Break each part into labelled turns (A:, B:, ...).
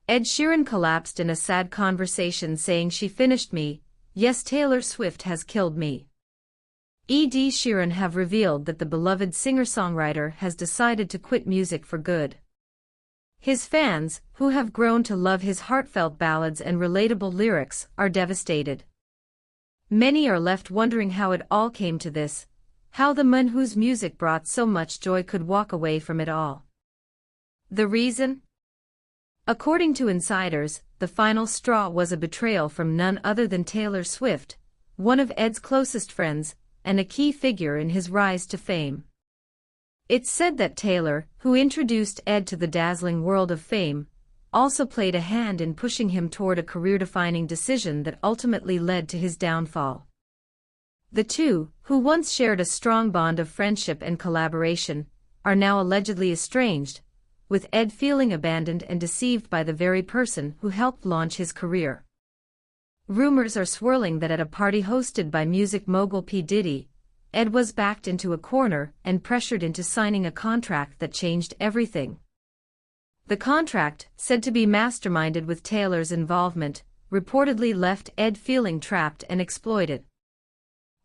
A: Ed Sheeran collapsed in a sad conversation saying she finished me, yes Taylor Swift has killed me. Ed Sheeran have revealed that the beloved singer-songwriter has decided to quit music for good. His fans, who have grown to love his heartfelt ballads and relatable lyrics, are devastated. Many are left wondering how it all came to this, how the man whose music brought so much joy could walk away from it all. The reason? According to insiders, the final straw was a betrayal from none other than Taylor Swift, one of Ed's closest friends, and a key figure in his rise to fame. It's said that Taylor, who introduced Ed to the dazzling world of fame, also played a hand in pushing him toward a career-defining decision that ultimately led to his downfall. The two, who once shared a strong bond of friendship and collaboration, are now allegedly estranged, with Ed feeling abandoned and deceived by the very person who helped launch his career. Rumors are swirling that at a party hosted by music mogul P. Diddy, Ed was backed into a corner and pressured into signing a contract that changed everything. The contract, said to be masterminded with Taylor's involvement, reportedly left Ed feeling trapped and exploited.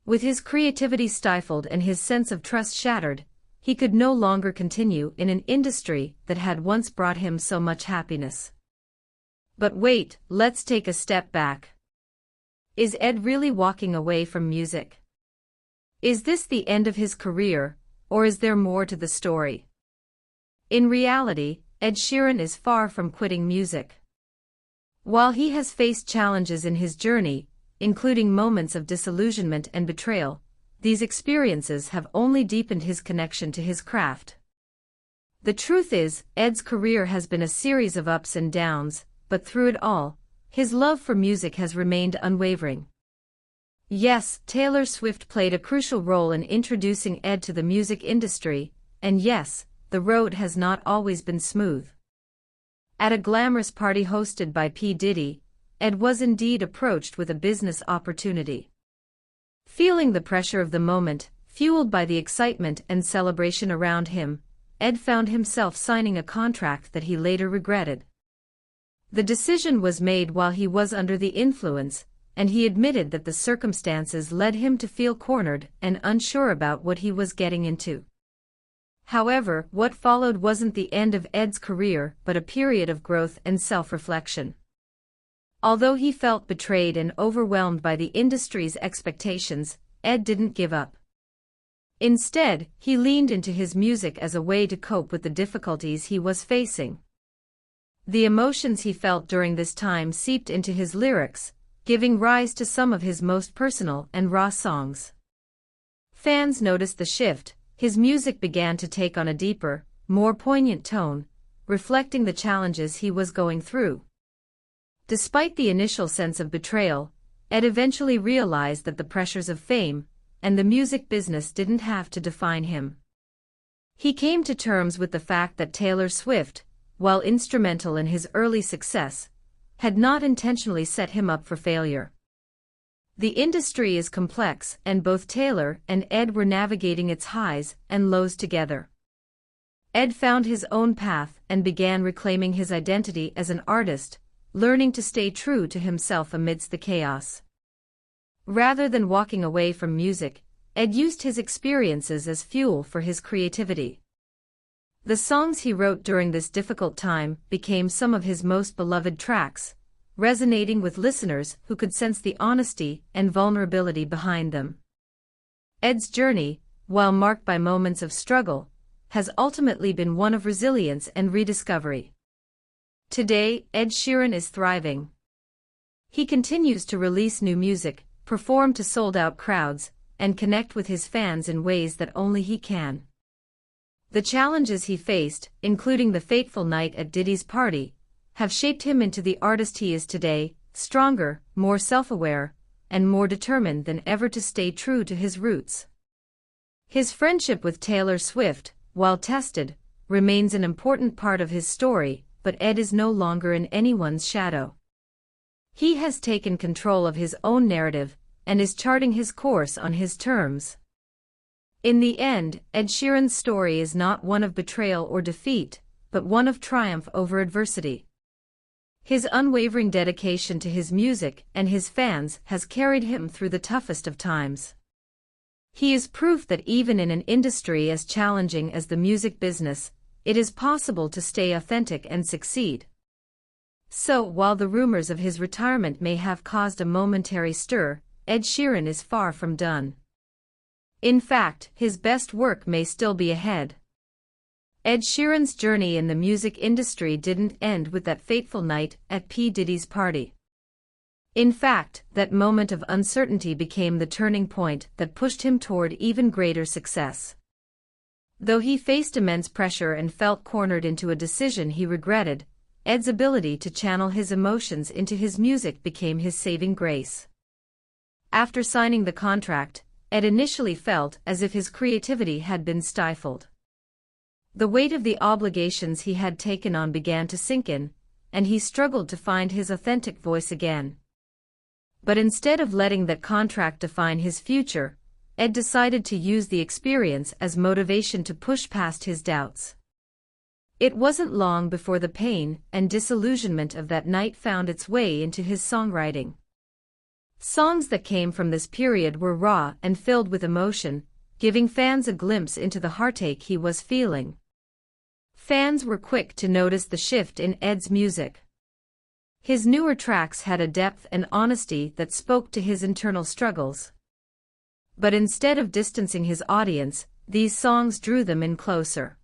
A: With his creativity stifled and his sense of trust shattered, he could no longer continue in an industry that had once brought him so much happiness. But wait, let's take a step back. Is Ed really walking away from music? Is this the end of his career, or is there more to the story? In reality, Ed Sheeran is far from quitting music. While he has faced challenges in his journey, including moments of disillusionment and betrayal, these experiences have only deepened his connection to his craft. The truth is, Ed's career has been a series of ups and downs, but through it all, his love for music has remained unwavering. Yes, Taylor Swift played a crucial role in introducing Ed to the music industry, and yes, the road has not always been smooth. At a glamorous party hosted by P. Diddy, Ed was indeed approached with a business opportunity. Feeling the pressure of the moment, fueled by the excitement and celebration around him, Ed found himself signing a contract that he later regretted. The decision was made while he was under the influence, and he admitted that the circumstances led him to feel cornered and unsure about what he was getting into. However, what followed wasn't the end of Ed's career but a period of growth and self-reflection. Although he felt betrayed and overwhelmed by the industry's expectations, Ed didn't give up. Instead, he leaned into his music as a way to cope with the difficulties he was facing. The emotions he felt during this time seeped into his lyrics, giving rise to some of his most personal and raw songs. Fans noticed the shift. His music began to take on a deeper, more poignant tone, reflecting the challenges he was going through. Despite the initial sense of betrayal, Ed eventually realized that the pressures of fame and the music business didn't have to define him. He came to terms with the fact that Taylor Swift, while instrumental in his early success, had not intentionally set him up for failure. The industry is complex, and both Taylor and Ed were navigating its highs and lows together. Ed found his own path and began reclaiming his identity as an artist, learning to stay true to himself amidst the chaos. Rather than walking away from music, Ed used his experiences as fuel for his creativity. The songs he wrote during this difficult time became some of his most beloved tracks, resonating with listeners who could sense the honesty and vulnerability behind them. Ed's journey, while marked by moments of struggle, has ultimately been one of resilience and rediscovery. Today, Ed Sheeran is thriving. He continues to release new music, perform to sold-out crowds, and connect with his fans in ways that only he can. The challenges he faced, including the fateful night at Diddy's party, have shaped him into the artist he is today, stronger, more self-aware, and more determined than ever to stay true to his roots. His friendship with Taylor Swift, while tested, remains an important part of his story, but Ed is no longer in anyone's shadow. He has taken control of his own narrative and is charting his course on his terms. In the end, Ed Sheeran's story is not one of betrayal or defeat, but one of triumph over adversity. His unwavering dedication to his music and his fans has carried him through the toughest of times. He is proof that even in an industry as challenging as the music business, it is possible to stay authentic and succeed. So, while the rumors of his retirement may have caused a momentary stir, Ed Sheeran is far from done. In fact, his best work may still be ahead. Ed Sheeran's journey in the music industry didn't end with that fateful night at P. Diddy's party. In fact, that moment of uncertainty became the turning point that pushed him toward even greater success. Though he faced immense pressure and felt cornered into a decision he regretted, Ed's ability to channel his emotions into his music became his saving grace. After signing the contract, Ed initially felt as if his creativity had been stifled. The weight of the obligations he had taken on began to sink in, and he struggled to find his authentic voice again. But instead of letting that contract define his future, Ed decided to use the experience as motivation to push past his doubts. It wasn't long before the pain and disillusionment of that night found its way into his songwriting. Songs that came from this period were raw and filled with emotion, giving fans a glimpse into the heartache he was feeling. Fans were quick to notice the shift in Ed's music. His newer tracks had a depth and honesty that spoke to his internal struggles. But instead of distancing his audience, these songs drew them in closer.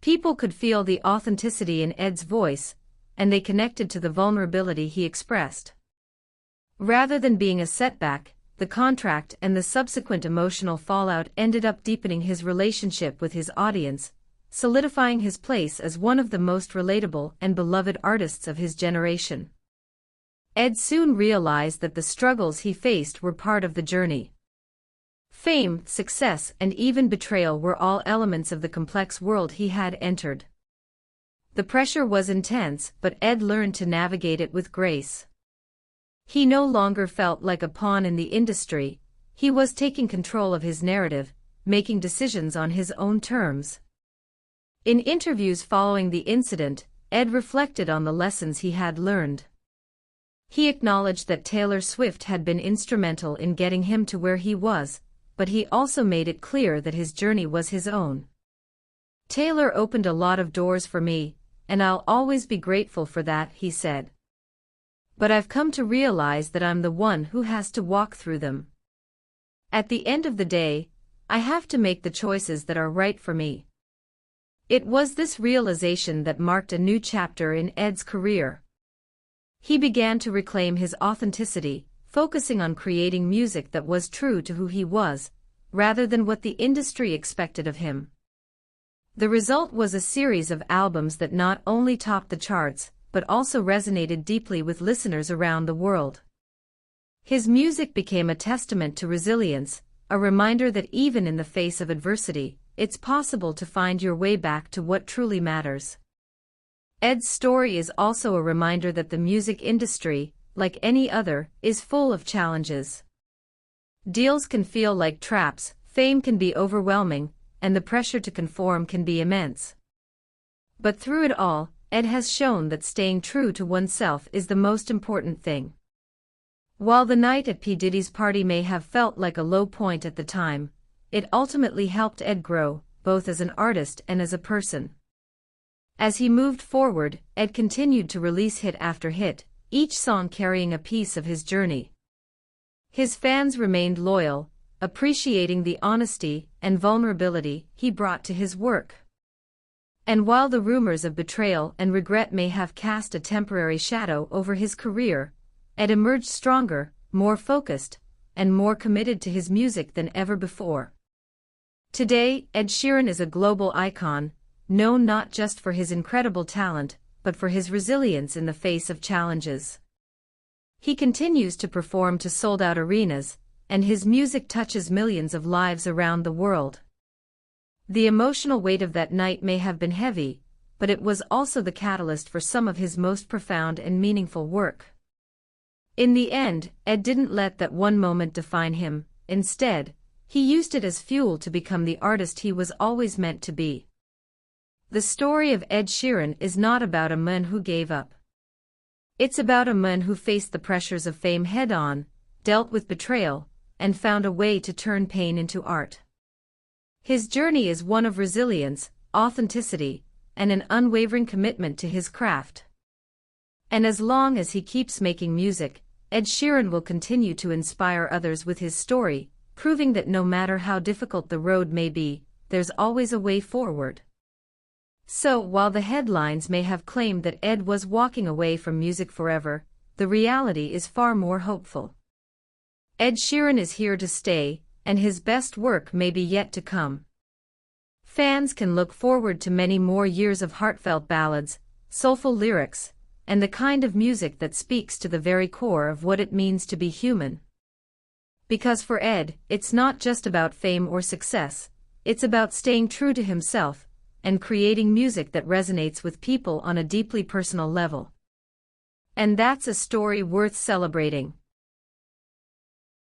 A: People could feel the authenticity in Ed's voice, and they connected to the vulnerability he expressed. Rather than being a setback, the contract and the subsequent emotional fallout ended up deepening his relationship with his audience, solidifying his place as one of the most relatable and beloved artists of his generation. Ed soon realized that the struggles he faced were part of the journey. Fame, success, and even betrayal were all elements of the complex world he had entered. The pressure was intense, but Ed learned to navigate it with grace. He no longer felt like a pawn in the industry, he was taking control of his narrative, making decisions on his own terms. In interviews following the incident, Ed reflected on the lessons he had learned. He acknowledged that Taylor Swift had been instrumental in getting him to where he was, but he also made it clear that his journey was his own. Taylor opened a lot of doors for me, and I'll always be grateful for that, he said. But I've come to realize that I'm the one who has to walk through them. At the end of the day, I have to make the choices that are right for me. It was this realization that marked a new chapter in Ed's career. He began to reclaim his authenticity, focusing on creating music that was true to who he was, rather than what the industry expected of him. The result was a series of albums that not only topped the charts, but also resonated deeply with listeners around the world. His music became a testament to resilience, a reminder that even in the face of adversity, it's possible to find your way back to what truly matters. Ed's story is also a reminder that the music industry, like any other, is full of challenges. Deals can feel like traps, fame can be overwhelming, and the pressure to conform can be immense. But through it all, Ed has shown that staying true to oneself is the most important thing. While the night at P. Diddy's party may have felt like a low point at the time, it ultimately helped Ed grow, both as an artist and as a person. As he moved forward, Ed continued to release hit after hit, each song carrying a piece of his journey. His fans remained loyal, appreciating the honesty and vulnerability he brought to his work. And while the rumors of betrayal and regret may have cast a temporary shadow over his career, Ed emerged stronger, more focused, and more committed to his music than ever before. Today, Ed Sheeran is a global icon, known not just for his incredible talent, but for his resilience in the face of challenges. He continues to perform to sold-out arenas, and his music touches millions of lives around the world. The emotional weight of that night may have been heavy, but it was also the catalyst for some of his most profound and meaningful work. In the end, Ed didn't let that one moment define him. Instead, he used it as fuel to become the artist he was always meant to be. The story of Ed Sheeran is not about a man who gave up. It's about a man who faced the pressures of fame head-on, dealt with betrayal, and found a way to turn pain into art. His journey is one of resilience, authenticity, and an unwavering commitment to his craft. And as long as he keeps making music, Ed Sheeran will continue to inspire others with his story, proving that no matter how difficult the road may be, there's always a way forward. So, while the headlines may have claimed that Ed was walking away from music forever, the reality is far more hopeful. Ed Sheeran is here to stay, and his best work may be yet to come. Fans can look forward to many more years of heartfelt ballads, soulful lyrics, and the kind of music that speaks to the very core of what it means to be human. Because for Ed, it's not just about fame or success, it's about staying true to himself, and creating music that resonates with people on a deeply personal level. And that's a story worth celebrating.